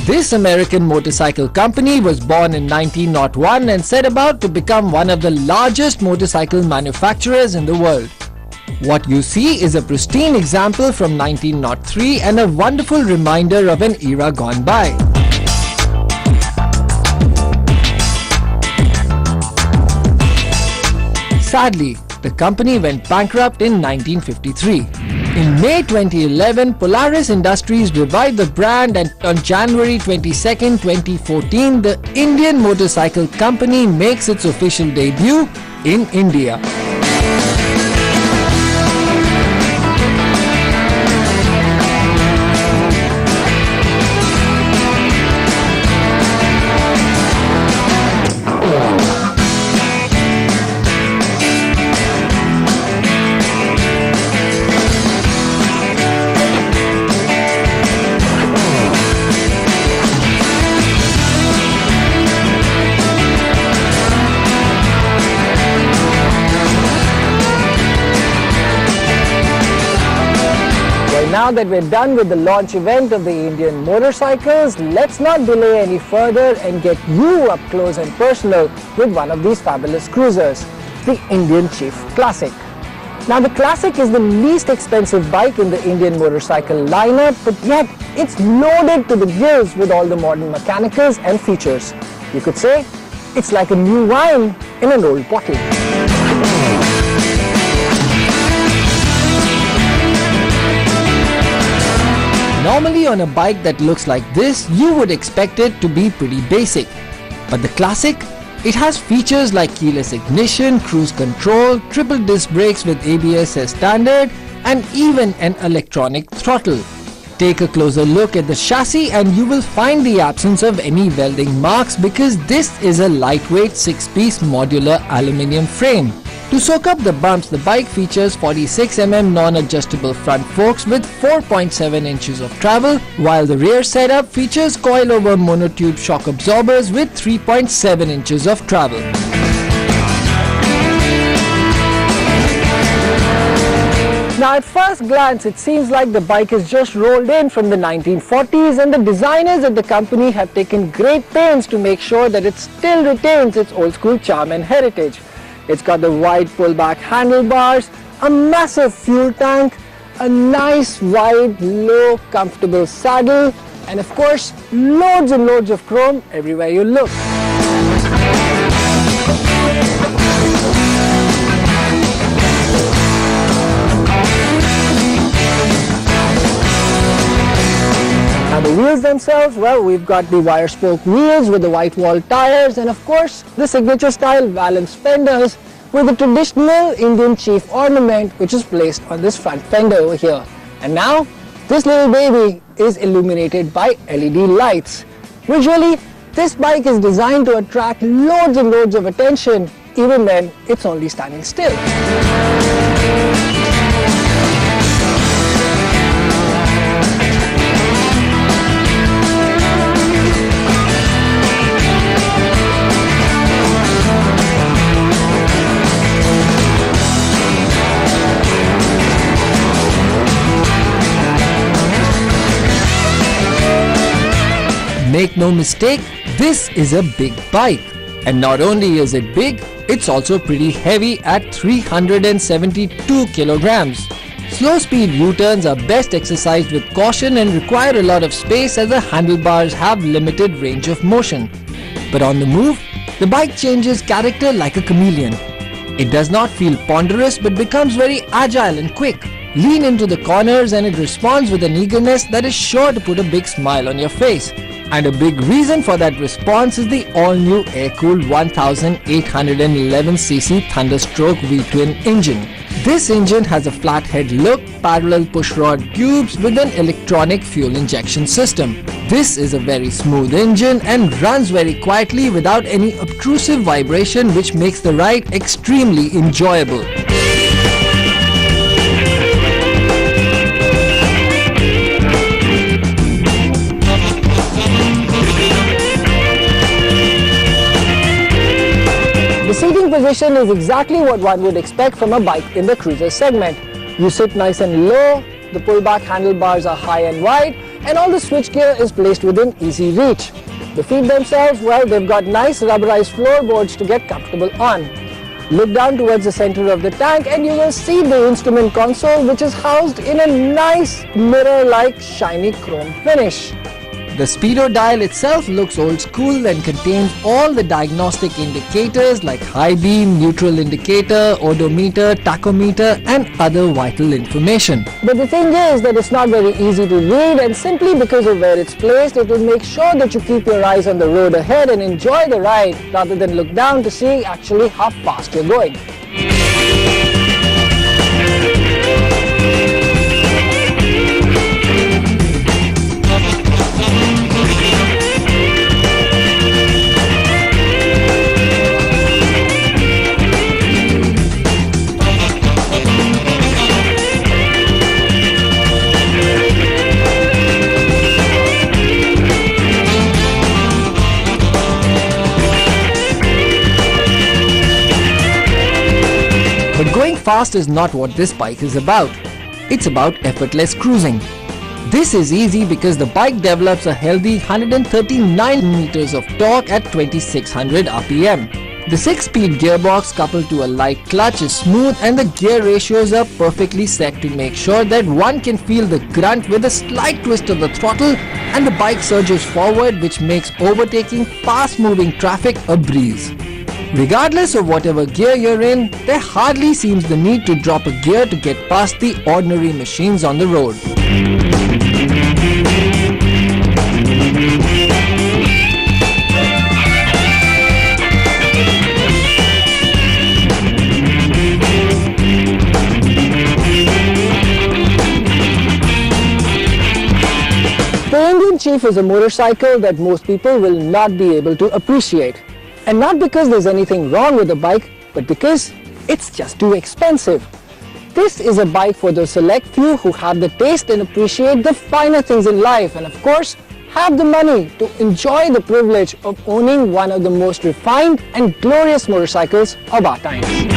This American motorcycle company was born in 1901 and set about to become one of the largest motorcycle manufacturers in the world. What you see is a pristine example from 1903 and a wonderful reminder of an era gone by. Sadly, the company went bankrupt in 1953. In May 2011, Polaris Industries revived the brand, and on January 22, 2014, the Indian motorcycle company makes its official debut in India. Now that we're done with the launch event of the Indian motorcycles, let's not delay any further and get you up close and personal with one of these fabulous cruisers, the Indian Chief Classic. Now the Classic is the least expensive bike in the Indian motorcycle lineup, but yet it's loaded to the gills with all the modern mechanicals and features. You could say it's like a new wine in an old bottle. Normally on a bike that looks like this, you would expect it to be pretty basic. But the Classic, it has features like keyless ignition, cruise control, triple disc brakes with ABS as standard, and even an electronic throttle. Take a closer look at the chassis and you will find the absence of any welding marks because this is a lightweight 6-piece modular aluminium frame. To soak up the bumps, the bike features 46mm non-adjustable front forks with 4.7 inches of travel, while the rear setup features coil-over monotube shock absorbers with 3.7 inches of travel. Now at first glance, it seems like the bike is just rolled in from the 1940s, and the designers at the company have taken great pains to make sure that it still retains its old school charm and heritage. It's got the wide pullback handlebars, a massive fuel tank, a nice wide, low, comfortable saddle, and of course, loads and loads of chrome everywhere you look. Now the wheels themselves, well, we've got the wire spoke wheels with the white wall tires, and of course the signature style valance fenders with the traditional Indian Chief ornament which is placed on this front fender over here. And now this little baby is illuminated by LED lights. Visually, this bike is designed to attract loads and loads of attention even when it's only standing still. Make no mistake, this is a big bike. And not only is it big, it's also pretty heavy at 372 kilograms. Slow speed U-turns are best exercised with caution and require a lot of space as the handlebars have limited range of motion. But on the move, the bike changes character like a chameleon. It does not feel ponderous but becomes very agile and quick. Lean into the corners and it responds with an eagerness that is sure to put a big smile on your face. And a big reason for that response is the all-new air-cooled 1811cc Thunderstroke V-twin engine. This engine has a flathead look, parallel pushrod tubes with an electronic fuel injection system. This is a very smooth engine and runs very quietly without any obtrusive vibration, which makes the ride extremely enjoyable. The seating position is exactly what one would expect from a bike in the cruiser segment. You sit nice and low, the pullback handlebars are high and wide, and all the switchgear is placed within easy reach. The feet themselves, well, they've got nice rubberized floorboards to get comfortable on. Look down towards the center of the tank and you will see the instrument console, which is housed in a nice mirror-like shiny chrome finish. The speedo dial itself looks old school and contains all the diagnostic indicators like high beam, neutral indicator, odometer, tachometer and other vital information. But the thing is that it's not very easy to read, and simply because of where it's placed, it will make sure that you keep your eyes on the road ahead and enjoy the ride rather than look down to see actually how fast you're going. But going fast is not what this bike is about. It's about effortless cruising. This is easy because the bike develops a healthy 139 meters of torque at 2600 RPM. The 6-speed gearbox coupled to a light clutch is smooth and the gear ratios are perfectly set to make sure that one can feel the grunt with a slight twist of the throttle, and the bike surges forward, which makes overtaking fast-moving traffic a breeze. Regardless of whatever gear you're in, there hardly seems the need to drop a gear to get past the ordinary machines on the road. The Indian Chief is a motorcycle that most people will not be able to appreciate. And not because there's anything wrong with the bike, but because it's just too expensive. This is a bike for those select few who have the taste and appreciate the finer things in life, and of course, have the money to enjoy the privilege of owning one of the most refined and glorious motorcycles of our times.